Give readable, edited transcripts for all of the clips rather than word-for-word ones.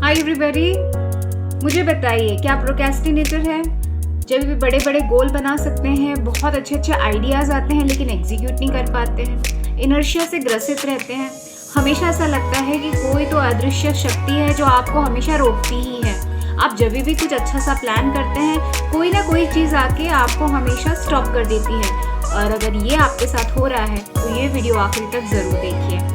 Hi everybody, मुझे बताइए क्या आप प्रोक्रेस्टिनेटर हैं? जब भी बड़े बड़े गोल बना सकते हैं, बहुत अच्छे अच्छे आइडियाज़ आते हैं लेकिन एग्जीक्यूट नहीं कर पाते हैं, इनर्शिया से ग्रसित रहते हैं। हमेशा ऐसा लगता है कि कोई तो अदृश्य शक्ति है जो आपको हमेशा रोकती ही है। आप जब भी कुछ अच्छा सा प्लान करते हैं, कोई ना कोई चीज़ आके आपको हमेशा स्टॉप कर देती है। और अगर ये आपके साथ हो रहा है तो ये वीडियो आखिरी तक ज़रूर देखिए।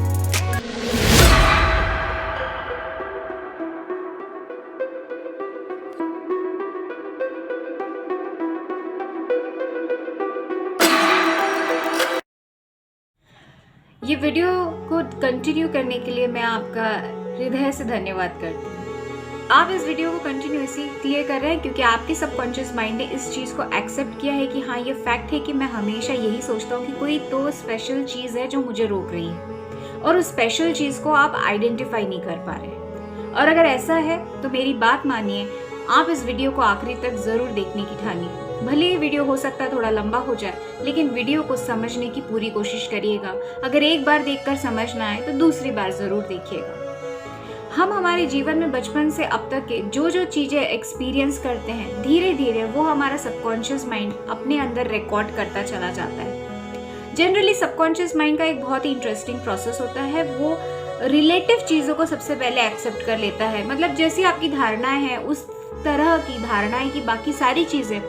ये वीडियो को कंटिन्यू करने के लिए मैं आपका हृदय से धन्यवाद करती हूँ। आप इस वीडियो को कंटिन्यू इसलिए कर रहे हैं क्योंकि आपके सबकॉन्शियस माइंड ने इस चीज़ को एक्सेप्ट किया है कि हाँ, ये फैक्ट है कि मैं हमेशा यही सोचता हूँ कि कोई तो स्पेशल चीज़ है जो मुझे रोक रही है और उस स्पेशल चीज़ को आप आइडेंटिफाई नहीं कर पा रहे। और अगर ऐसा है तो मेरी बात मानिए, आप इस वीडियो को आखिरी तक ज़रूर देखने की ठानिए। भले ये वीडियो हो सकता है थोड़ा लंबा हो जाए, लेकिन वीडियो को समझने की पूरी कोशिश करिएगा। अगर एक बार देखकर समझ ना आए तो दूसरी बार ज़रूर देखिएगा। हम हमारे जीवन में बचपन से अब तक के जो जो चीज़ें एक्सपीरियंस करते हैं, धीरे धीरे वो हमारा सबकॉन्शियस माइंड अपने अंदर रिकॉर्ड करता चला जाता है। जनरली सबकॉन्शियस माइंड का एक बहुत ही इंटरेस्टिंग प्रोसेस होता है। वो रिलेटिव चीज़ों को सबसे पहले एक्सेप्ट कर लेता है। मतलब जैसी आपकी धारणाएं हैं, उस तरह की धारणाएं की बाकी सारी चीज़ें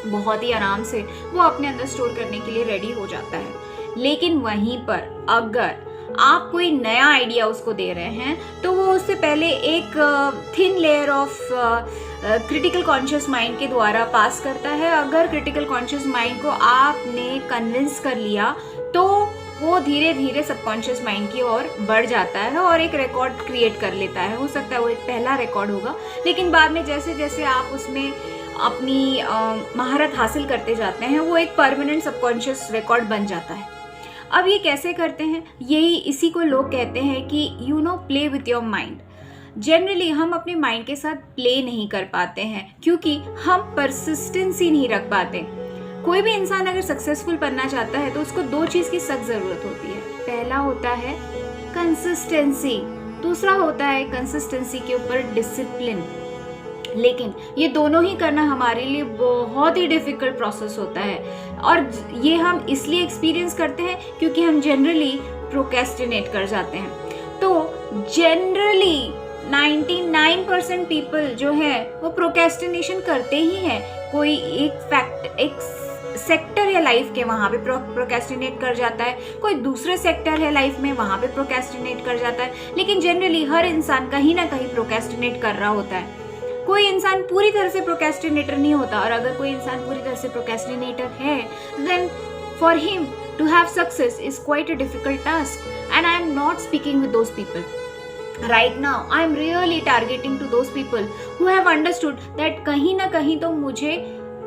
बहुत ही आराम से वो अपने अंदर स्टोर करने के लिए रेडी हो जाता है। लेकिन वहीं पर अगर आप कोई नया आइडिया उसको दे रहे हैं तो वो उससे पहले एक thin layer of critical conscious mind के द्वारा पास करता है। अगर क्रिटिकल कॉन्शियस माइंड को आपने कन्विंस कर लिया तो वो धीरे धीरे सबकॉन्शियस माइंड की ओर बढ़ जाता है और एक रिकॉर्ड क्रिएट कर लेता है। हो सकता है वो एक पहला रिकॉर्ड होगा, लेकिन बाद में जैसे जैसे आप उसमें अपनी महारत हासिल करते जाते हैं, वो एक परमानेंट सबकॉन्शियस रिकॉर्ड बन जाता है। अब ये कैसे करते हैं? यही इसी को लोग कहते हैं कि play with your mind. Generally हम अपने माइंड के साथ प्ले नहीं कर पाते हैं क्योंकि हम परसिस्टेंसी नहीं रख पाते। कोई भी इंसान अगर सक्सेसफुल बनना चाहता है तो उसको दो चीज़ की सख्त ज़रूरत होती है। पहला होता है कंसिस्टेंसी, दूसरा होता है कंसिस्टेंसी के ऊपर डिसिप्लिन। लेकिन ये दोनों ही करना हमारे लिए बहुत ही डिफ़िकल्ट प्रोसेस होता है और ये हम इसलिए एक्सपीरियंस करते हैं क्योंकि हम जनरली प्रोक्रेस्टिनेट कर जाते हैं। तो जनरली 99% पीपल जो है वो प्रोक्रेस्टिनेशन करते ही हैं। कोई एक सेक्टर है लाइफ के, वहाँ पे प्रोक्रेस्टिनेट कर जाता है। कोई दूसरे सेक्टर है लाइफ में, वहाँ पे प्रोक्रेस्टिनेट कर जाता है। लेकिन जनरली हर इंसान कहीं ना कहीं प्रोक्रेस्टिनेट कर रहा होता है। कोई इंसान पूरी तरह से प्रोक्रेस्टिनेटर नहीं होता, और अगर कोई इंसान पूरी तरह से प्रोक्रेस्टिनेटर है then for him to have success is quite a difficult task. And I am not speaking with those people right now. I am really targeting to those people who have understood that कहीं ना कहीं तो मुझे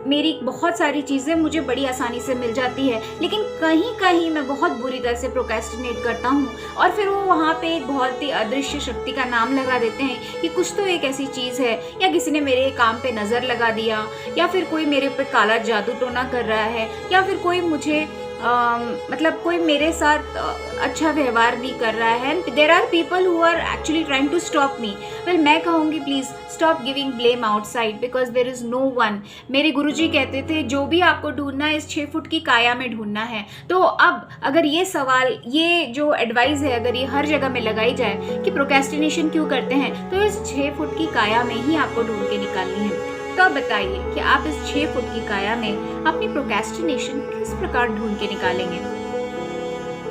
मेरी बहुत सारी चीज़ें मुझे बड़ी आसानी से मिल जाती है, लेकिन कहीं कहीं मैं बहुत बुरी तरह से प्रोक्रेस्टिनेट करता हूँ और फिर वो वहाँ पे एक बहुत ही अदृश्य शक्ति का नाम लगा देते हैं कि कुछ तो एक ऐसी चीज़ है, या किसी ने मेरे काम पे नज़र लगा दिया, या फिर कोई मेरे पे काला जादू टोना कर रहा है, या फिर कोई मुझे मतलब कोई मेरे साथ अच्छा व्यवहार नहीं कर रहा है। And there are people who are actually trying to stop me. Well, मैं कहूँगी please stop giving blame outside because there is no one. मेरे गुरुजी कहते थे जो भी आपको ढूंढना है इस 6 फुट की काया में ढूंढना है। तो अब अगर ये सवाल, ये जो एडवाइस है, अगर ये हर जगह में लगाई जाए कि प्रोक्रेस्टिनेशन क्यों करते हैं, तो इस 6 फुट की काया में ही आपको ढूंढ के निकालनी है। तो अब बताइए कि आप इस 6 फुट की काया में अपनी प्रोक्रेस्टिनेशन किस प्रकार ढूंढ के निकालेंगे?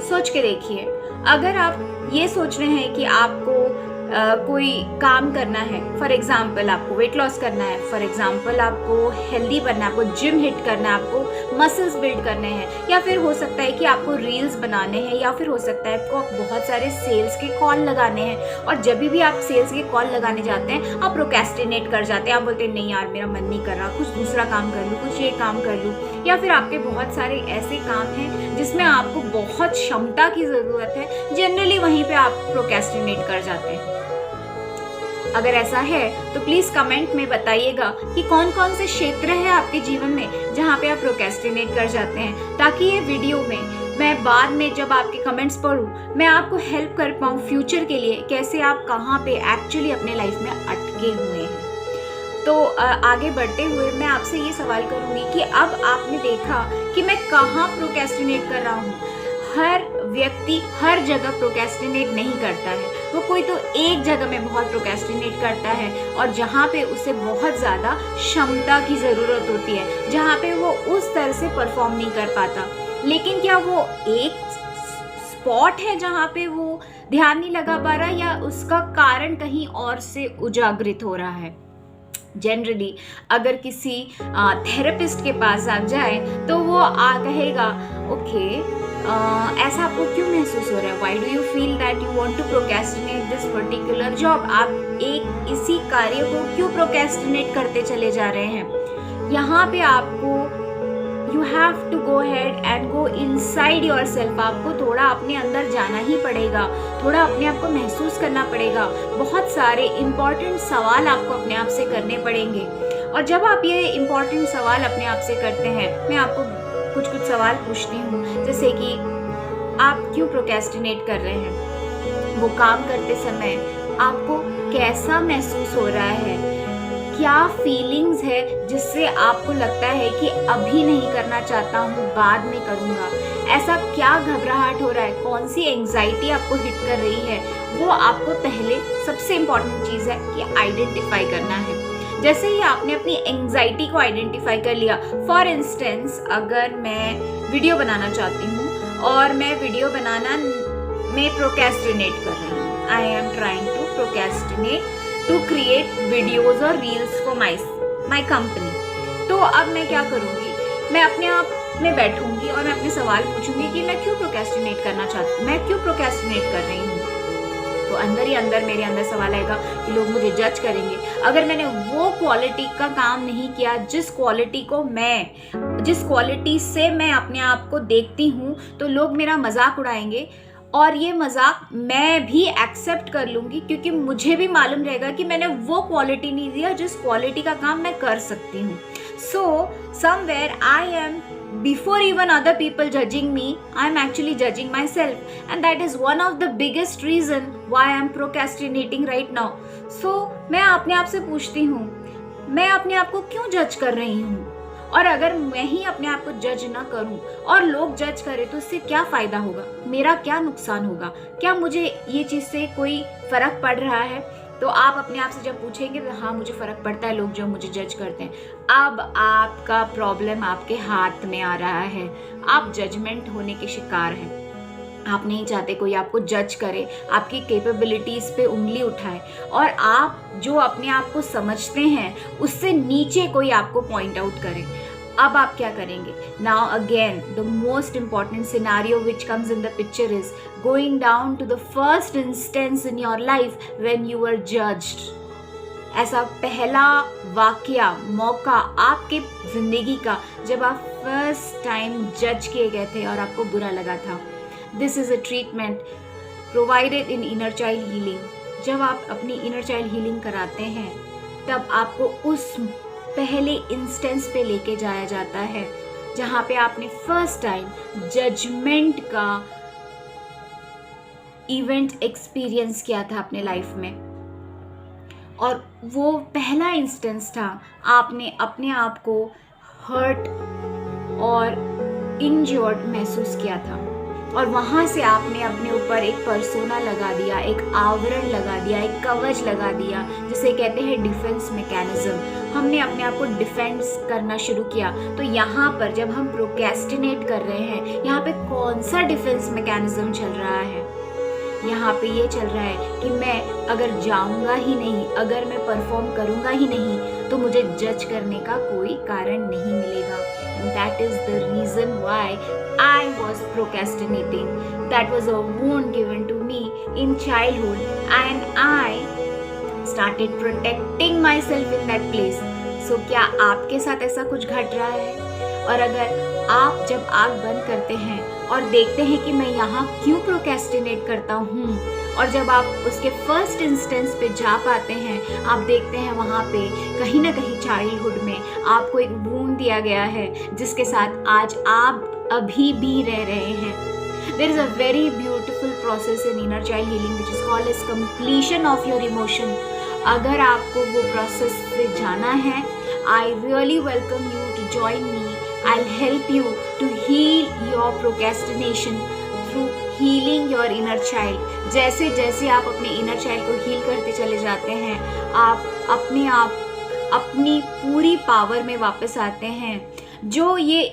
सोच के देखिए। अगर आप ये सोच रहे हैं कि आपको कोई काम करना है, फॉर एग्जाम्पल आपको वेट लॉस करना है, फॉर एग्जाम्पल आपको हेल्दी बनना है, आपको जिम हिट करना है, आपको मसल्स बिल्ड करने हैं, या फिर हो सकता है कि आपको रील्स बनाने हैं, या फिर हो सकता है आपको बहुत सारे सेल्स के कॉल लगाने हैं। और जब भी आप सेल्स के कॉल लगाने जाते हैं आप प्रोक्रेस्टिनेट कर जाते हैं। आप बोलते हैं नहीं यार, मेरा मन नहीं कर रहा, कुछ दूसरा काम कर लूँ, कुछ ये काम कर लूँ। या फिर आपके बहुत सारे ऐसे काम हैं जिसमें आपको बहुत क्षमता की ज़रूरत है, जनरली वहीं पर आप प्रोक्रेस्टिनेट कर जाते हैं। अगर ऐसा है तो प्लीज़ कमेंट में बताइएगा कि कौन कौन से क्षेत्र है आपके जीवन में जहाँ पे आप प्रोक्रेस्टिनेट कर जाते हैं, ताकि ये वीडियो में मैं बाद में जब आपके कमेंट्स पढूं, मैं आपको हेल्प कर पाऊँ फ्यूचर के लिए, कैसे आप कहाँ पे एक्चुअली अपने लाइफ में अटके हुए हैं। तो आगे बढ़ते हुए मैं आपसे ये सवाल करूँगी कि अब आपने देखा कि मैं कहाँ प्रोक्रेस्टिनेट कर रहा हूँ। हर व्यक्ति हर जगह प्रोक्रेस्टिनेट नहीं करता है, वो कोई तो एक जगह में बहुत प्रोक्रेस्टिनेट करता है और जहाँ पे उसे बहुत ज़्यादा क्षमता की ज़रूरत होती है, जहाँ पे वो उस तरह से परफॉर्म नहीं कर पाता। लेकिन क्या वो एक स्पॉट है जहाँ पे वो ध्यान नहीं लगा पा रहा, या उसका कारण कहीं और से उजागरित हो रहा है? जनरली अगर किसी थेरेपिस्ट के पास आप जाए तो वो कहेगा ओके, ऐसा आपको क्यों महसूस हो रहा है, why do you feel that you want to procrastinate this particular job, आप एक इसी कार्य को क्यों प्रोक्रेस्टिनेट करते चले जा रहे हैं। यहाँ पे आपको you have to go head and go inside yourself. आपको थोड़ा अपने अंदर जाना ही पड़ेगा, थोड़ा अपने आप को महसूस करना पड़ेगा, बहुत सारे इम्पॉर्टेंट सवाल आपको अपने आप से करने पड़ेंगे। और जब आप ये इम्पॉर्टेंट सवाल अपने आप से करते हैं, मैं आपको कुछ सवाल पूछती हूँ, जैसे कि आप क्यों प्रोक्रेस्टिनेट कर रहे हैं, वो काम करते समय आपको कैसा महसूस हो रहा है, क्या फीलिंग्स है जिससे आपको लगता है कि अभी नहीं करना चाहता हूँ, बाद में करूँगा, ऐसा क्या घबराहट हो रहा है, कौन सी एंजाइटी आपको हिट कर रही है, वो आपको पहले सबसे इम्पॉर्टेंट चीज़ है कि आइडेंटिफाई करना है। जैसे ही आपने अपनी एंजाइटी को आइडेंटिफाई कर लिया, फॉर इंस्टेंस अगर मैं वीडियो बनाना चाहती हूँ और मैं वीडियो बनाना में प्रोक्रेस्टिनेट कर रही हूँ, I am trying to procrastinate to create videos और रील्स फॉर माई कंपनी। तो अब मैं क्या करूँगी, मैं अपने आप में बैठूंगी और मैं अपने सवाल पूछूंगी कि मैं क्यों प्रोक्रेस्टिनेट करना चाहती हूँ, मैं क्यों प्रोक्रेस्टिनेट कर रही हूँ। तो अंदर ही अंदर मेरे अंदर सवाल आएगा कि लोग मुझे जज करेंगे अगर मैंने वो क्वालिटी का काम नहीं किया जिस क्वालिटी से मैं अपने आप को देखती हूँ, तो लोग मेरा मजाक उड़ाएंगे और ये मजाक मैं भी एक्सेप्ट कर लूँगी, क्योंकि मुझे भी मालूम रहेगा कि मैंने वो क्वालिटी नहीं दिया जिस क्वालिटी का काम मैं कर सकती हूँ। So somewhere I am, before even other people judging me, I am actually judging myself, and that is one of the biggest reason why I am procrastinating right now. So मैं अपने आप से पूछती हूँ, मैं अपने आप को क्यों जज कर रही हूँ, और अगर मैं ही अपने आप को जज ना करूं और लोग जज करें तो इससे क्या फ़ायदा होगा, मेरा क्या नुकसान होगा, क्या मुझे ये चीज़ से कोई फ़र्क पड़ रहा है। तो आप अपने आप से जब पूछेंगे तो हाँ मुझे फ़र्क पड़ता है, लोग जो मुझे जज करते हैं, अब आपका प्रॉब्लम आपके हाथ में आ रहा है, आप जजमेंट होने के शिकार हैं। आप नहीं चाहते कोई आपको जज करे, आपकी कैपेबिलिटीज़ पे उंगली उठाए, और आप जो अपने आप को समझते हैं उससे नीचे कोई आपको पॉइंट आउट करे। अब आप क्या करेंगे? Now again the most important scenario which comes in the picture is going down to the first instance in your life when you were judged. ऐसा पहला वाकया, मौका आपके ज़िंदगी का जब आप फर्स्ट टाइम जज किए गए थे और आपको बुरा लगा था। This is a treatment provided in inner child healing. जब आप अपनी इनर चाइल्ड हीलिंग कराते हैं तब आपको उस पहले इंस्टेंस पे लेके जाया जाता है जहाँ पे आपने फर्स्ट टाइम जजमेंट का इवेंट एक्सपीरियंस किया था अपने लाइफ में, और वो पहला इंस्टेंस था आपने अपने आप को हर्ट और इंजर्ड महसूस किया था, और वहाँ से आपने अपने ऊपर एक पर्सोना लगा दिया, एक आवरण लगा दिया, एक कवच लगा दिया, जिसे कहते हैं डिफेंस मैकेनिज्म। हमने अपने आप को डिफेंस करना शुरू किया। तो यहाँ पर जब हम प्रोक्रेस्टिनेट कर रहे हैं, यहाँ पे कौन सा डिफेंस मैकेनिज्म चल रहा है? यहाँ पे ये चल रहा है कि मैं अगर जाऊँगा ही नहीं, अगर मैं परफॉर्म करूँगा ही नहीं, तो मुझे जज करने का कोई कारण नहीं मिलेगा। And that is the reason why I was procrastinating. That was a wound given to me in childhood, and I started protecting myself in that place. So क्या आपके साथ ऐसा कुछ घट रहा है? और अगर आप जब आँख बंद करते हैं और देखते हैं कि मैं यहाँ क्यों प्रोक्रेस्टिनेट करता हूँ, और जब आप उसके फर्स्ट इंस्टेंस पे जा पाते हैं, आप देखते हैं वहाँ पे कहीं ना कहीं चाइल्डहुड में आपको एक वूंड दिया गया है जिसके साथ आज आप अभी भी रह रहे हैं। There is a very beautiful process in inner child healing which is called as completion of your emotion. अगर आपको वो प्रोसेस से जाना है, I really welcome you to join me. I'll help you to heal your procrastination through healing your inner child. जैसे जैसे आप अपने इनर चाइल्ड को हील करते चले जाते हैं, आप अपनी पूरी पावर में वापस आते हैं। जो ये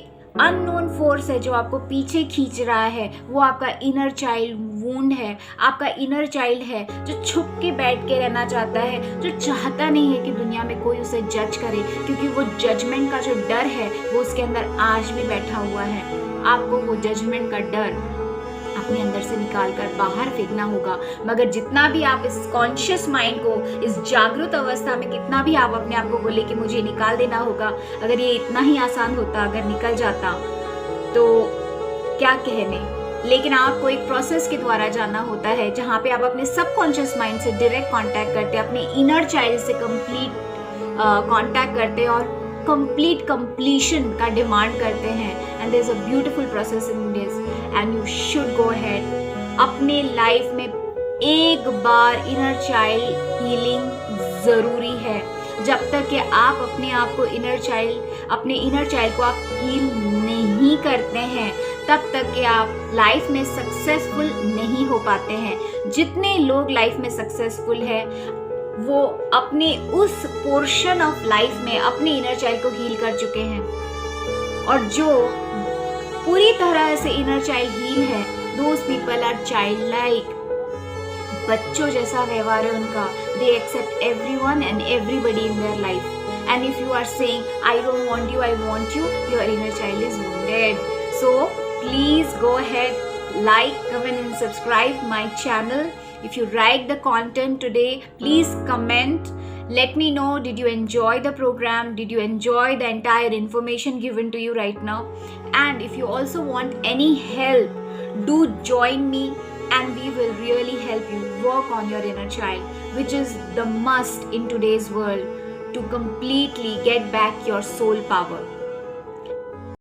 अननोन फोर्स है जो आपको पीछे खींच रहा है, वो आपका इनर चाइल्ड वूंड है, आपका इनर चाइल्ड है जो छुप के बैठ के रहना चाहता है, जो चाहता नहीं है कि दुनिया में कोई उसे जज करे, क्योंकि वो जजमेंट का जो डर है वो उसके अंदर आज भी बैठा हुआ है। आपको वो जजमेंट का डर अपने अंदर से निकाल कर बाहर फेंकना होगा। मगर जितना भी आप इस कॉन्शियस माइंड को, इस जागरूक अवस्था में कितना भी आप अपने आप को बोले कि मुझे निकाल देना होगा, अगर ये इतना ही आसान होता, अगर निकल जाता तो क्या कहने। लेकिन आपको एक प्रोसेस के द्वारा जाना होता है जहाँ पे आप अपने सबकॉन्शियस माइंड से डायरेक्ट कांटेक्ट करते हैं, अपने इनर चाइल्ड से कंप्लीट कांटेक्ट करते हैं और कंप्लीट कंप्लीशन का डिमांड करते हैं। And there is a beautiful process in this and you should go ahead. अपने लाइफ में एक बार इनर चाइल्ड हीलिंग ज़रूरी है। जब तक कि आप अपने आप को अपने इनर चाइल्ड को आप हील नहीं करते हैं, तब तक कि आप लाइफ में सक्सेसफुल नहीं हो पाते हैं। जितने लोग लाइफ में सक्सेसफुल है वो अपने उस पोर्शन ऑफ लाइफ में अपने इनर चाइल्ड को हील कर चुके हैं, और जो पूरी तरह से इनर चाइल्ड हील है, those people are child like. बच्चों जैसा व्यवहार है उनका। They accept everyone and everybody in their life. And if you are saying I don't want you, I want you, your inner child is wounded. So please go ahead, like, comment and subscribe my channel. If you like the content today, please comment. Let me know, did you enjoy the program? Did you enjoy the entire information given to you right now? And if you also want any help, do join me and we will really help you work on your inner child, which is the must in today's world to completely get back your soul power.